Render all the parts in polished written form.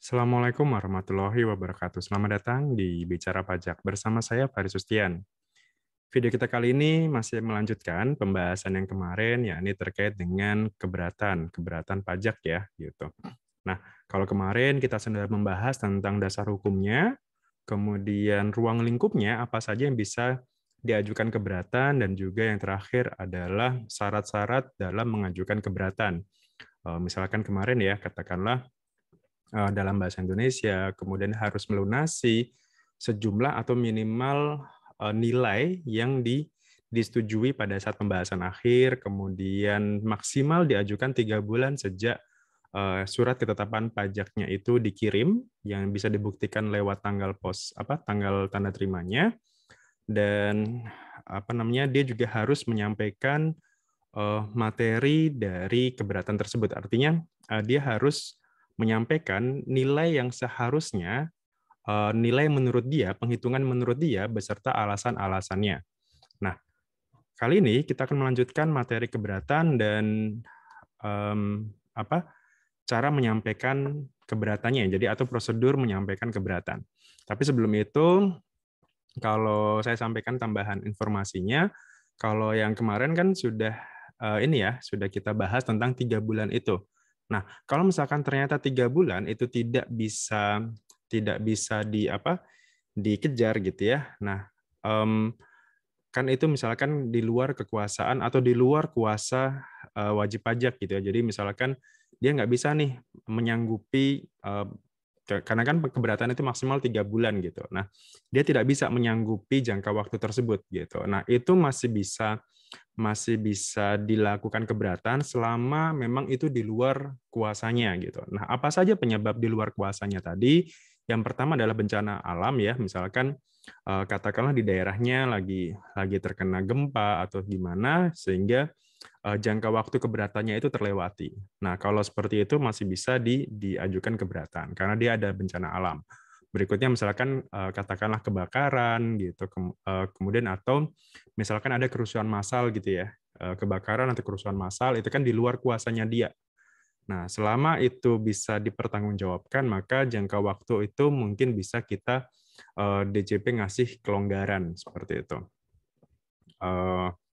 Assalamualaikum warahmatullahi wabarakatuh. Selamat datang di Bicara Pajak bersama saya Faris Sustian. Video kita kali ini masih melanjutkan pembahasan yang kemarin, yakni terkait dengan keberatan pajak ya, gitu. Nah, kalau kemarin kita sudah membahas tentang dasar hukumnya, kemudian ruang lingkupnya apa saja yang bisa diajukan keberatan, dan juga yang terakhir adalah syarat-syarat dalam mengajukan keberatan. Misalkan kemarin ya, katakanlah dalam bahasa Indonesia, kemudian harus melunasi sejumlah atau minimal nilai yang disetujui pada saat pembahasan akhir, kemudian maksimal diajukan 3 bulan sejak surat ketetapan pajaknya itu dikirim, yang bisa dibuktikan lewat tanggal tanggal tanda terimanya, dan dia juga harus menyampaikan materi dari keberatan tersebut. Artinya dia harus menyampaikan nilai yang seharusnya, nilai menurut dia, penghitungan menurut dia, beserta alasan-alasannya. Nah, kali ini kita akan melanjutkan materi keberatan dan um, cara menyampaikan keberatannya, jadi atau prosedur menyampaikan keberatan. Tapi sebelum itu, kalau saya sampaikan tambahan informasinya, kalau yang kemarin kan sudah sudah kita bahas tentang 3 bulan itu. Nah, kalau misalkan ternyata 3 bulan itu tidak bisa dikejar gitu ya. Nah, kan itu misalkan di luar kekuasaan atau di luar kuasa wajib pajak gitu ya. Jadi misalkan dia nggak bisa nih menyanggupi, karena kan keberatan itu maksimal 3 bulan gitu. Nah, dia tidak bisa menyanggupi jangka waktu tersebut gitu. Nah, itu masih bisa dilakukan keberatan selama memang itu di luar kuasanya gitu. Nah, apa saja penyebab di luar kuasanya tadi? Yang pertama adalah bencana alam ya, misalkan katakanlah di daerahnya lagi terkena gempa atau gimana sehingga jangka waktu keberatannya itu terlewati. Nah, kalau seperti itu masih bisa diajukan keberatan karena dia ada bencana alam. Berikutnya misalkan katakanlah kebakaran gitu, kemudian atau misalkan ada kerusuhan massal gitu ya. Kebakaran atau kerusuhan massal itu kan di luar kuasanya dia. Nah, selama itu bisa dipertanggungjawabkan, maka jangka waktu itu mungkin bisa kita DJP ngasih kelonggaran seperti itu.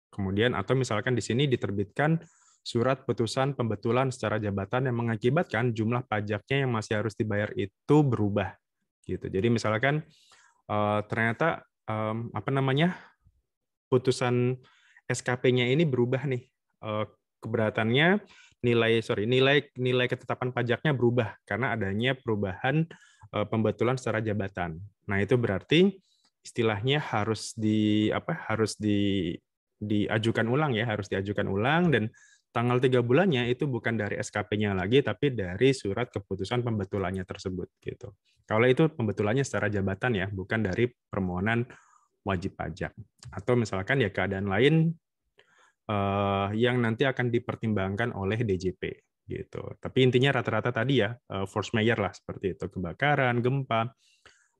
Kemudian atau misalkan di sini diterbitkan surat putusan pembetulan secara jabatan yang mengakibatkan jumlah pajaknya yang masih harus dibayar itu berubah gitu. Jadi misalkan ternyata putusan SKP-nya ini berubah nih, keberatannya nilai ketetapan pajaknya berubah karena adanya perubahan pembetulan secara jabatan. Nah, itu berarti istilahnya diajukan ulang ya, harus diajukan ulang, dan tanggal 3 bulannya itu bukan dari SKP-nya lagi, tapi dari surat keputusan pembetulannya tersebut gitu. Kalau itu pembetulannya secara jabatan ya, bukan dari permohonan wajib pajak. Atau misalkan ya keadaan lain yang nanti akan dipertimbangkan oleh DJP gitu. Tapi intinya rata-rata tadi ya force majeure lah, seperti itu, kebakaran, gempa,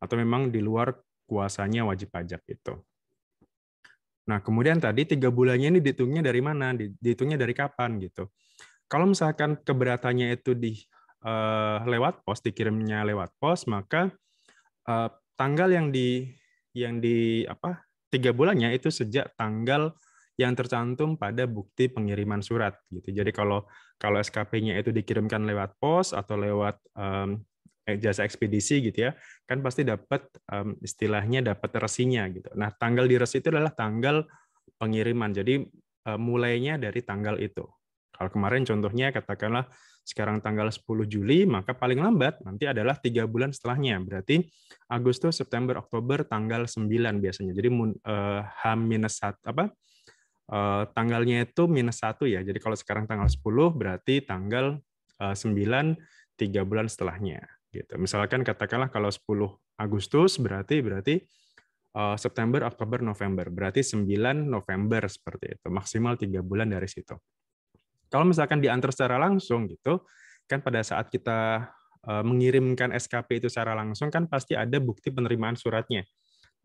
atau memang di luar kuasanya wajib pajak itu. Nah, kemudian tadi 3 bulannya ini dihitungnya dari mana? Dihitungnya dari kapan gitu. Kalau misalkan keberatannya itu lewat pos, dikirimnya lewat pos, maka tanggal yang di 3 bulannya itu sejak tanggal yang tercantum pada bukti pengiriman surat gitu. Jadi kalau SKP-nya itu dikirimkan lewat pos atau lewat jasa ekspedisi gitu ya, kan pasti dapat istilahnya dapat resinya gitu. Nah, tanggal di resi itu adalah tanggal pengiriman. Jadi mulainya dari tanggal itu. Kalau kemarin contohnya katakanlah sekarang tanggal 10 Juli, maka paling lambat nanti adalah 3 bulan setelahnya. Berarti Agustus, September, Oktober tanggal 9 biasanya. Jadi H-1 tanggalnya itu -1 ya. Jadi kalau sekarang tanggal 10 berarti tanggal 9 3 bulan setelahnya gitu. Misalkan katakanlah kalau 10 Agustus berarti September, Oktober, November. Berarti 9 November seperti itu. Maksimal 3 bulan dari situ. Kalau misalkan diantar secara langsung gitu, kan pada saat kita mengirimkan SKP itu secara langsung kan pasti ada bukti penerimaan suratnya.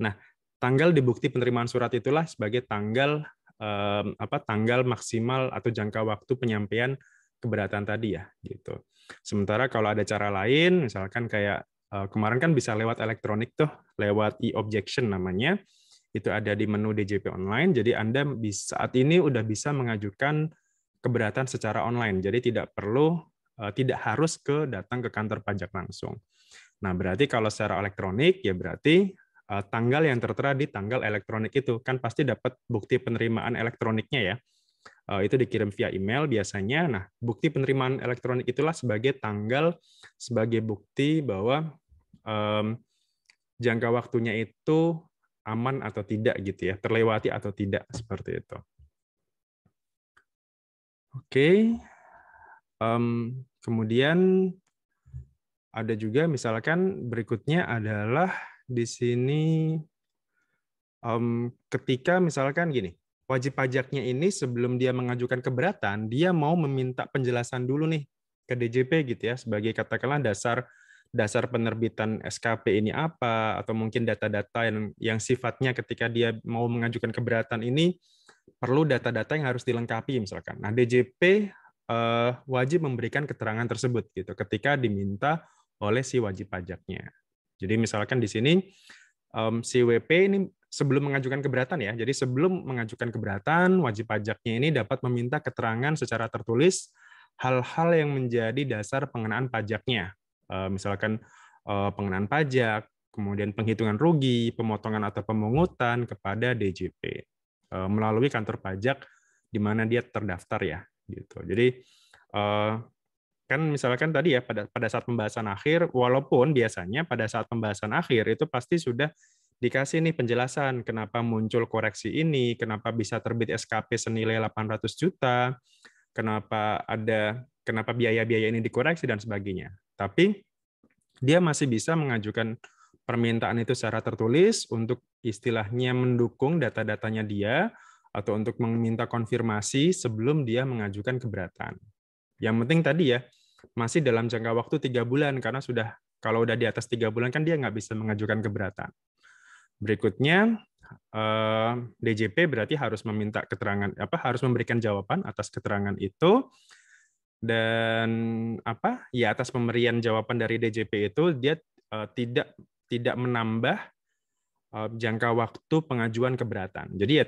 Nah, tanggal di bukti penerimaan surat itulah sebagai tanggal tanggal maksimal atau jangka waktu penyampaian keberatan tadi ya, gitu. Sementara kalau ada cara lain, misalkan kayak kemarin kan bisa lewat elektronik tuh, lewat e-objection namanya, itu ada di menu DJP online. Jadi Anda saat ini udah bisa mengajukan keberatan secara online. Jadi tidak harus datang ke kantor pajak langsung. Nah, berarti kalau secara elektronik ya berarti tanggal yang tertera di tanggal elektronik itu kan pasti dapat bukti penerimaan elektroniknya ya. Itu dikirim via email biasanya. Nah, bukti penerimaan elektronik itulah sebagai sebagai bukti bahwa jangka waktunya itu aman atau tidak gitu ya, terlewati atau tidak seperti itu. Oke. Kemudian ada juga misalkan berikutnya adalah di sini ketika misalkan gini, wajib pajaknya ini sebelum dia mengajukan keberatan, dia mau meminta penjelasan dulu nih ke DJP gitu ya, sebagai katakanlah dasar penerbitan SKP ini apa, atau mungkin data-data yang sifatnya ketika dia mau mengajukan keberatan ini perlu data-data yang harus dilengkapi misalkan. Nah, DJP wajib memberikan keterangan tersebut gitu ketika diminta oleh si wajib pajaknya. Jadi misalkan di sini si WP ini sebelum mengajukan keberatan ya. Jadi sebelum mengajukan keberatan, wajib pajaknya ini dapat meminta keterangan secara tertulis hal-hal yang menjadi dasar pengenaan pajaknya. Misalkan pengenaan pajak, kemudian penghitungan rugi, pemotongan atau pemungutan kepada DJP melalui kantor pajak di mana dia terdaftar ya. Gitu. Jadi kan misalkan tadi ya pada saat pembahasan akhir, walaupun biasanya pada saat pembahasan akhir itu pasti sudah dikasih nih penjelasan kenapa muncul koreksi ini, kenapa bisa terbit SKP senilai 800 juta, kenapa biaya-biaya ini dikoreksi dan sebagainya. Tapi dia masih bisa mengajukan permintaan itu secara tertulis untuk istilahnya mendukung data-datanya dia atau untuk meminta konfirmasi sebelum dia mengajukan keberatan. Yang penting tadi ya, masih dalam jangka waktu 3 bulan, karena kalau udah di atas 3 bulan kan dia nggak bisa mengajukan keberatan. Berikutnya, DJP berarti harus meminta keterangan, harus memberikan jawaban atas keterangan itu, dan ya atas pemberian jawaban dari DJP itu dia tidak menambah jangka waktu pengajuan keberatan. Jadi ya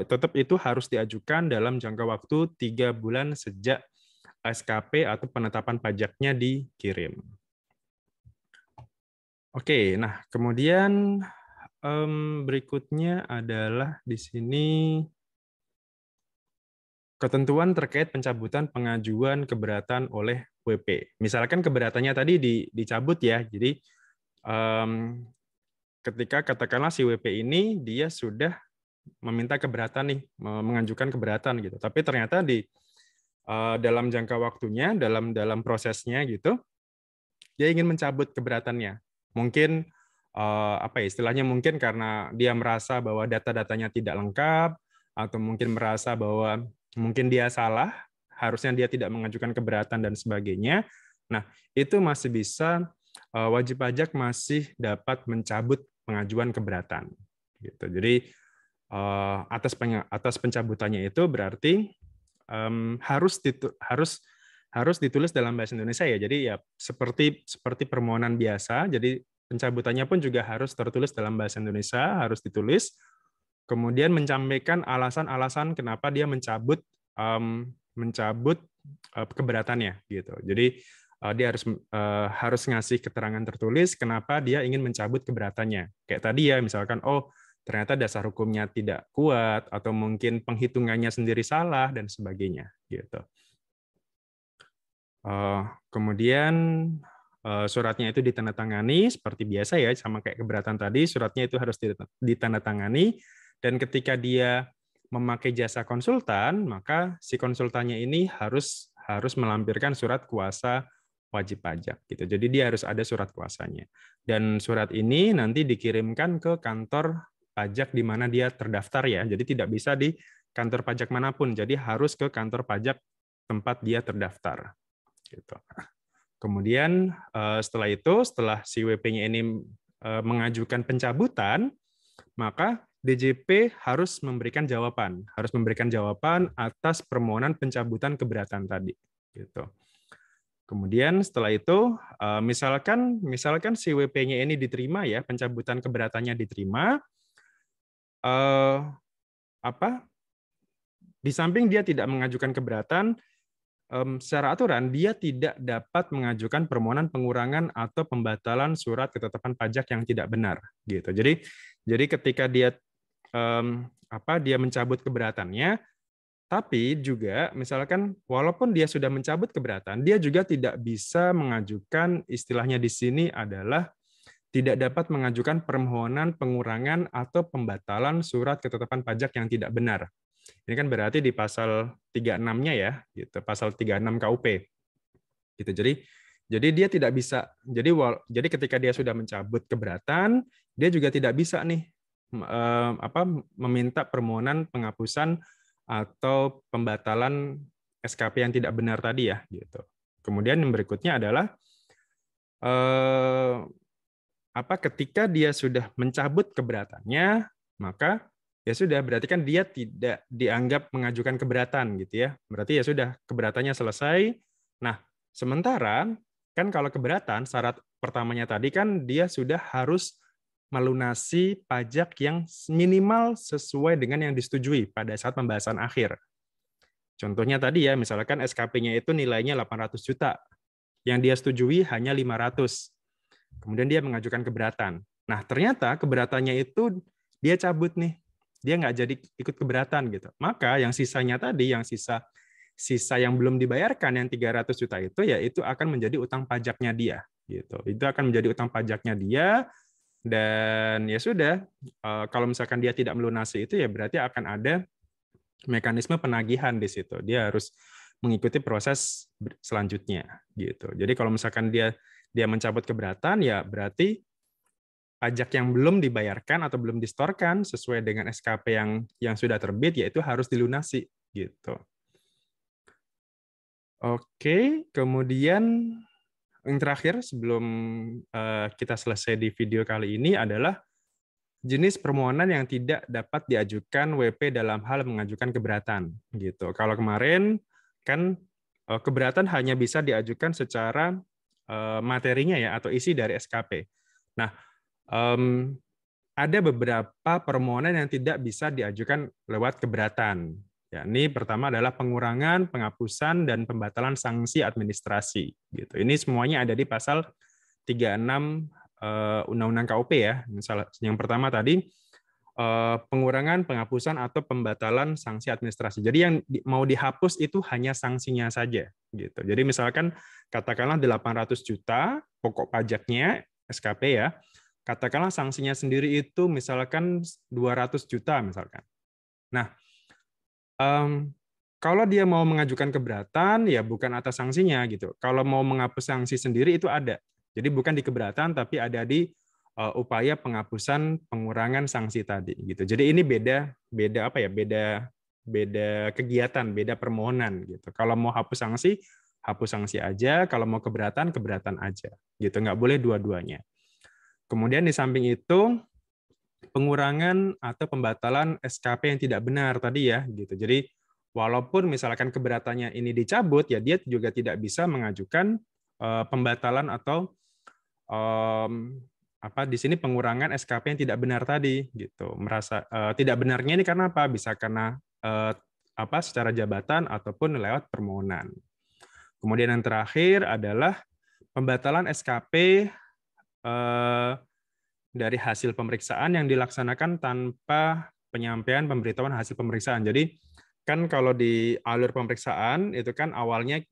tetap itu harus diajukan dalam jangka waktu 3 bulan sejak SKP atau penetapan pajaknya dikirim. Oke, nah kemudian berikutnya adalah di sini ketentuan terkait pencabutan pengajuan keberatan oleh WP. Misalkan keberatannya tadi dicabut ya, jadi ketika katakanlah si WP ini dia sudah meminta keberatan nih, mengajukan keberatan gitu. Tapi ternyata dalam jangka waktunya, dalam prosesnya gitu, dia ingin mencabut keberatannya. Mungkin istilahnya mungkin karena dia merasa bahwa data-datanya tidak lengkap, atau mungkin merasa bahwa mungkin dia salah, harusnya dia tidak mengajukan keberatan dan sebagainya. Nah, itu masih bisa wajib pajak masih dapat mencabut pengajuan keberatan. Gitu. Jadi atas pencabutannya itu berarti harus ditulis dalam bahasa Indonesia ya. Jadi ya seperti permohonan biasa. Jadi pencabutannya pun juga harus tertulis dalam bahasa Indonesia, harus ditulis. Kemudian menyampaikan alasan-alasan kenapa dia mencabut keberatannya gitu. Jadi dia harus ngasih keterangan tertulis kenapa dia ingin mencabut keberatannya. Kayak tadi ya, misalkan ternyata dasar hukumnya tidak kuat atau mungkin penghitungannya sendiri salah dan sebagainya gitu. Kemudian suratnya itu ditandatangani seperti biasa ya, sama kayak keberatan tadi, suratnya itu harus ditandatangani, dan ketika dia memakai jasa konsultan, maka si konsultannya ini harus melampirkan surat kuasa wajib pajak gitu. Jadi dia harus ada surat kuasanya. Dan surat ini nanti dikirimkan ke kantor pajak di mana dia terdaftar ya. Jadi tidak bisa di kantor pajak manapun. Jadi harus ke kantor pajak tempat dia terdaftar. Gitu. Kemudian setelah si WP-nya ini mengajukan pencabutan, maka DJP harus memberikan jawaban atas permohonan pencabutan keberatan tadi, gitu. Kemudian setelah itu, misalkan si WP-nya ini diterima ya, pencabutan keberatannya diterima, apa? Di samping dia tidak mengajukan keberatan, secara aturan dia tidak dapat mengajukan permohonan pengurangan atau pembatalan surat ketetapan pajak yang tidak benar, gitu. Jadi ketika dia dia mencabut keberatannya, tapi juga misalkan walaupun dia sudah mencabut keberatan, dia juga tidak bisa mengajukan, istilahnya di sini adalah tidak dapat mengajukan permohonan pengurangan atau pembatalan surat ketetapan pajak yang tidak benar. Ini kan berarti di pasal 36-nya ya, gitu, pasal 36 KUP. Gitu. Jadi dia tidak bisa. Jadi ketika dia sudah mencabut keberatan, dia juga tidak bisa nih meminta permohonan penghapusan atau pembatalan SKP yang tidak benar tadi ya, gitu. Kemudian yang berikutnya adalah ketika dia sudah mencabut keberatannya, maka ya sudah, berarti kan dia tidak dianggap mengajukan keberatan gitu ya. Berarti ya sudah, keberatannya selesai. Nah, sementara kan kalau keberatan syarat pertamanya tadi kan dia sudah harus melunasi pajak yang minimal sesuai dengan yang disetujui pada saat pembahasan akhir. Contohnya tadi ya, misalkan SKP-nya itu nilainya 800 juta. Yang dia setujui hanya 500. Kemudian dia mengajukan keberatan. Nah, ternyata keberatannya itu dia cabut nih. Dia nggak jadi ikut keberatan gitu. Maka yang sisanya tadi, yang sisa yang belum dibayarkan yang 300 juta itu ya itu akan menjadi utang pajaknya dia gitu. Itu akan menjadi utang pajaknya dia. Dan ya sudah, kalau misalkan dia tidak melunasi itu ya berarti akan ada mekanisme penagihan di situ. Dia harus mengikuti proses selanjutnya gitu. Jadi kalau misalkan dia mencabut keberatan ya berarti pajak yang belum dibayarkan atau belum distorkan sesuai dengan SKP yang sudah terbit yaitu harus dilunasi gitu. Oke, kemudian yang terakhir sebelum kita selesai di video kali ini adalah jenis permohonan yang tidak dapat diajukan WP dalam hal mengajukan keberatan gitu. Kalau kemarin kan keberatan hanya bisa diajukan secara materinya ya atau isi dari SKP. Nah, ada beberapa permohonan yang tidak bisa diajukan lewat keberatan. Yakni pertama adalah pengurangan, penghapusan, dan pembatalan sanksi administrasi. Gitu. Ini semuanya ada di pasal 36 Undang-Undang KUP ya. Yang pertama tadi pengurangan, penghapusan, atau pembatalan sanksi administrasi. Jadi yang mau dihapus itu hanya sanksinya saja. Gitu. Jadi misalkan katakanlah 800 juta pokok pajaknya SKP ya. Katakanlah sanksinya sendiri itu misalkan 200 juta misalkan. Nah, kalau dia mau mengajukan keberatan, ya bukan atas sanksinya gitu. Kalau mau menghapus sanksi sendiri itu ada. Jadi bukan di keberatan, tapi ada di upaya penghapusan pengurangan sanksi tadi gitu. Jadi ini beda kegiatan, beda permohonan gitu. Kalau mau hapus sanksi aja. Kalau mau keberatan aja gitu. Nggak boleh dua-duanya. Kemudian di samping itu pengurangan atau pembatalan SKP yang tidak benar tadi ya gitu. Jadi walaupun misalkan keberatannya ini dicabut ya dia juga tidak bisa mengajukan pembatalan atau di sini pengurangan SKP yang tidak benar tadi gitu. Merasa tidak benarnya ini karena apa? Bisa karena secara jabatan ataupun lewat permohonan. Kemudian yang terakhir adalah pembatalan SKP dari hasil pemeriksaan yang dilaksanakan tanpa penyampaian pemberitahuan hasil pemeriksaan. Jadi kan kalau di alur pemeriksaan itu kan awalnya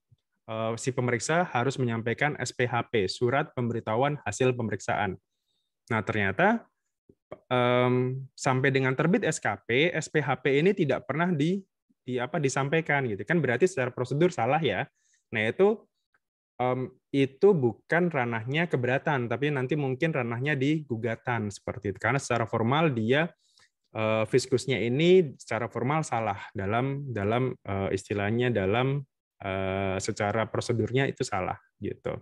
si pemeriksa harus menyampaikan SPHP, surat pemberitahuan hasil pemeriksaan. Nah, ternyata sampai dengan terbit SKP, SPHP ini tidak pernah disampaikan gitu. Kan berarti secara prosedur salah ya. Nah, itu bukan ranahnya keberatan, tapi nanti mungkin ranahnya di gugatan seperti itu. Karena secara formal dia fiskusnya ini secara formal salah dalam istilahnya dalam secara prosedurnya itu salah gitu.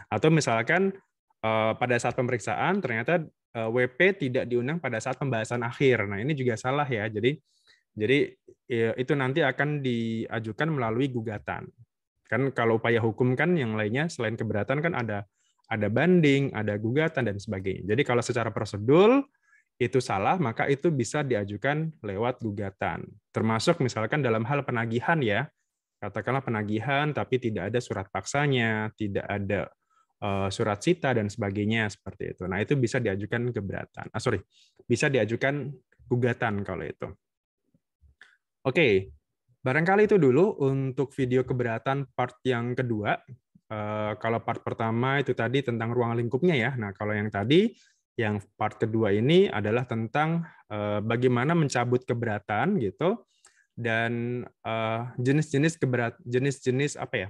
Atau misalkan pada saat pemeriksaan ternyata WP tidak diundang pada saat pembahasan akhir. Nah, ini juga salah ya. Jadi ya, itu nanti akan diajukan melalui gugatan. Kan kalau upaya hukum kan yang lainnya selain keberatan kan ada banding, ada gugatan dan sebagainya. Jadi kalau secara prosedur itu salah, maka itu bisa diajukan lewat gugatan. Termasuk misalkan dalam hal penagihan ya. Katakanlah penagihan tapi tidak ada surat paksanya, tidak ada surat sita dan sebagainya seperti itu. Nah, itu bisa diajukan keberatan. Bisa diajukan gugatan kalau itu. Oke, barangkali itu dulu untuk video keberatan part yang kedua. Kalau part pertama itu tadi tentang ruang lingkupnya ya. Nah, kalau yang tadi, yang part kedua ini adalah tentang bagaimana mencabut keberatan gitu dan jenis-jenis apa ya?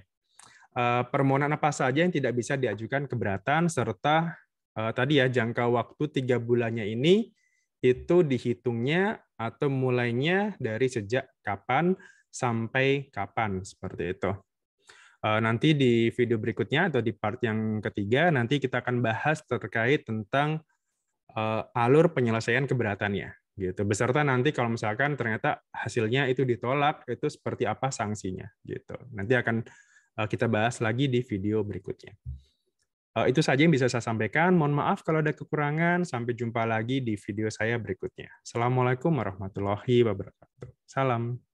Permohonan apa saja yang tidak bisa diajukan keberatan serta tadi ya jangka waktu 3 bulannya ini itu dihitungnya atau mulainya dari sejak kapan sampai kapan seperti itu. Nanti di video berikutnya atau di part yang ketiga nanti kita akan bahas terkait tentang alur penyelesaian keberatannya gitu. Beserta nanti kalau misalkan ternyata hasilnya itu ditolak itu seperti apa sanksinya gitu. Nanti akan kita bahas lagi di video berikutnya. Itu saja yang bisa saya sampaikan. Mohon maaf kalau ada kekurangan. Sampai jumpa lagi di video saya berikutnya. Assalamualaikum warahmatullahi wabarakatuh. Salam.